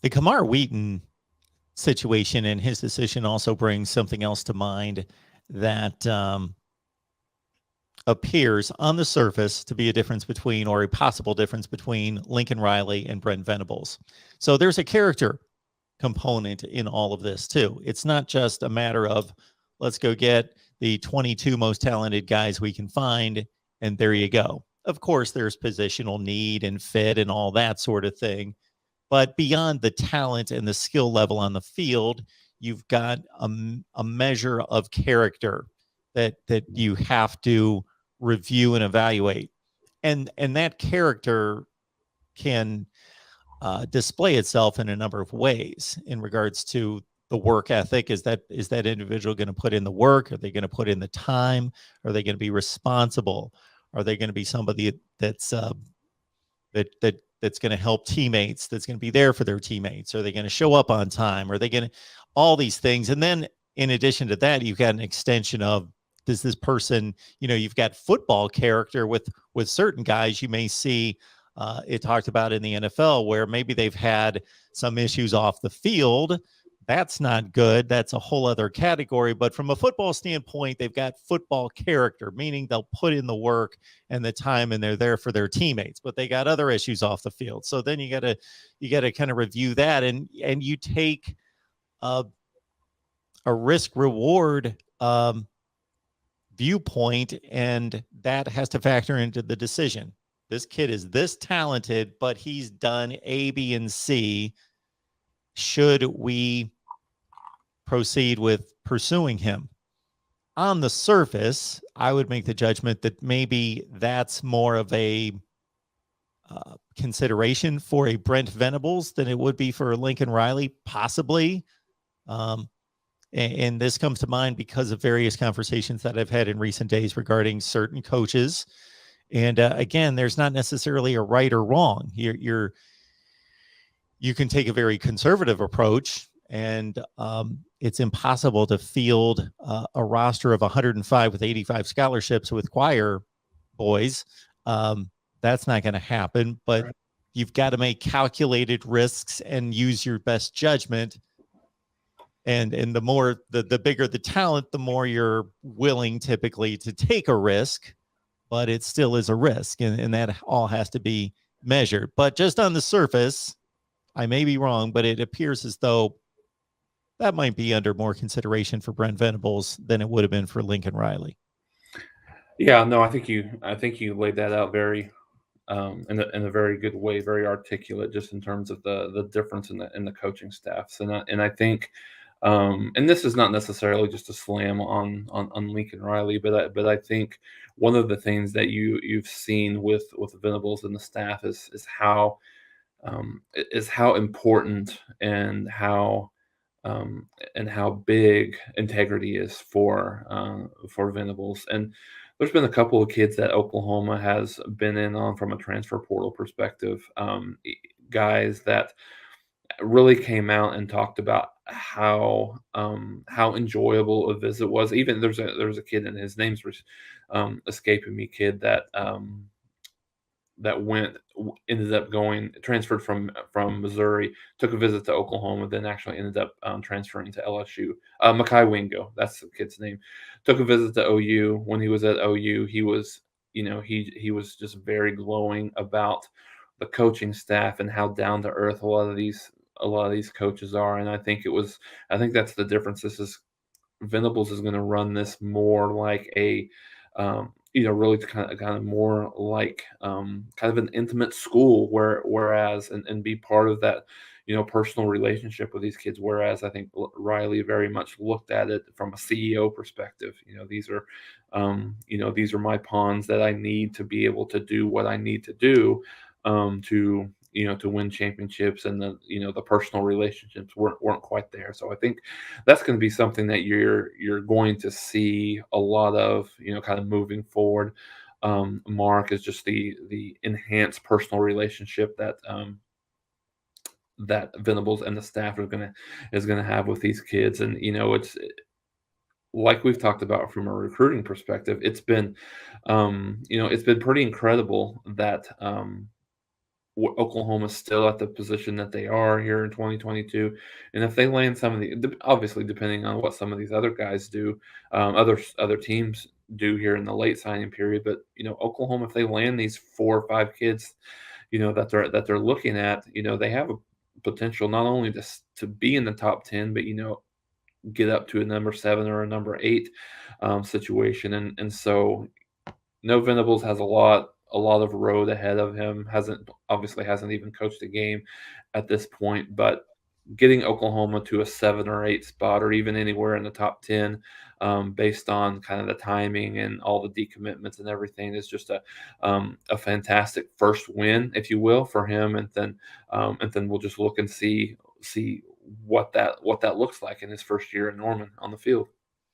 The Kamar Wheaton situation and his decision also brings something else to mind that appears on the surface to be a difference between, or a possible difference between, Lincoln Riley and Brent Venables. So there's a character component in all of this too. It's not just a matter of let's go get the 22 most talented guys we can find and there you go. Of course, there's positional need and fit and all that sort of thing. But beyond the talent and the skill level on the field, you've got a measure of character that you have to review and evaluate. And that character can display itself in a number of ways in regards to the work ethic. Is that individual going to put in the work? Are they going to put in the time? Are they going to be responsible? Are they going to be somebody that's that's going to help teammates? That's going to be there for their teammates? Are they going to show up on time? Are they going to all these things? And then in addition to that, you've got an extension of, does this person, you've got football character with certain guys you may see. It talked about in the NFL where maybe they've had some issues off the field. That's not good. That's a whole other category. But from a football standpoint, they've got football character, meaning they'll put in the work and the time and they're there for their teammates, but they got other issues off the field. So then you got to kind of review that, and you take a risk reward viewpoint, and that has to factor into the decision. This kid is this talented, but he's done A, B, and C. Should we proceed with pursuing him? On the surface, I would make the judgment that maybe that's more of a consideration for a Brent Venables than it would be for Lincoln Riley, possibly. And this comes to mind because of various conversations that I've had in recent days regarding certain coaches. And again, there's not necessarily a right or wrong. You can take a very conservative approach, and it's impossible to field a roster of 105 with 85 scholarships with choir boys. That's not going to happen, but right. You've got to make calculated risks and use your best judgment. And the more, the bigger the talent, the more you're willing typically to take a risk, but it still is a risk. And that all has to be measured. But just on the surface, I may be wrong, but it appears as though that might be under more consideration for Brent Venables than it would have been for Lincoln Riley. Yeah, no, I think you laid that out very in a very good way, very articulate, just in terms of the difference in the coaching staffs. And I think, and this is not necessarily just a slam on Lincoln Riley, but I think one of the things that you've seen with Venables and the staff is how important and how big integrity is for Venables. And there's been a couple of kids that Oklahoma has been in on from a transfer portal perspective, guys that really came out and talked about how enjoyable a visit was. Even there's a kid, and his name's escaping me, kid that ended up transferred from Missouri, took a visit to Oklahoma, then actually ended up transferring to LSU. Makai Wingo, that's the kid's name. Took a visit to OU. When he was at OU, he was just very glowing about the coaching staff and how down to earth a lot of these coaches are. And I think that's the difference. Venables is going to run this more like a really kind of more like kind of an intimate school, whereas and be part of that personal relationship with these kids. Whereas I think Riley very much looked at it from a CEO perspective. These are my pawns that I need to be able to do what I need to do to win championships, and the personal relationships weren't quite there. So I think that's going to be something that you're going to see a lot of, kind of moving forward. Mark, is just the enhanced personal relationship that Venables and the staff is gonna have with these kids. And it's like we've talked about from a recruiting perspective. It's been pretty incredible that Oklahoma's still at the position that they are here in 2022, and if they land some of obviously depending on what some of these other guys do, other teams do here in the late signing period, but Oklahoma, if they land these 4 or 5 kids, that they're looking at, they have a potential not only to be in the top 10, but get up to a number 7 or a number 8 situation, and so no, Venables has a lot of road ahead of him. Hasn't even coached a game at this point, but getting Oklahoma to a 7 or 8 spot, or even anywhere in the top 10, based on kind of the timing and all the decommitments and everything, is just a fantastic first win, if you will, for him. And then we'll just look and see what that looks like in his first year in Norman on the field.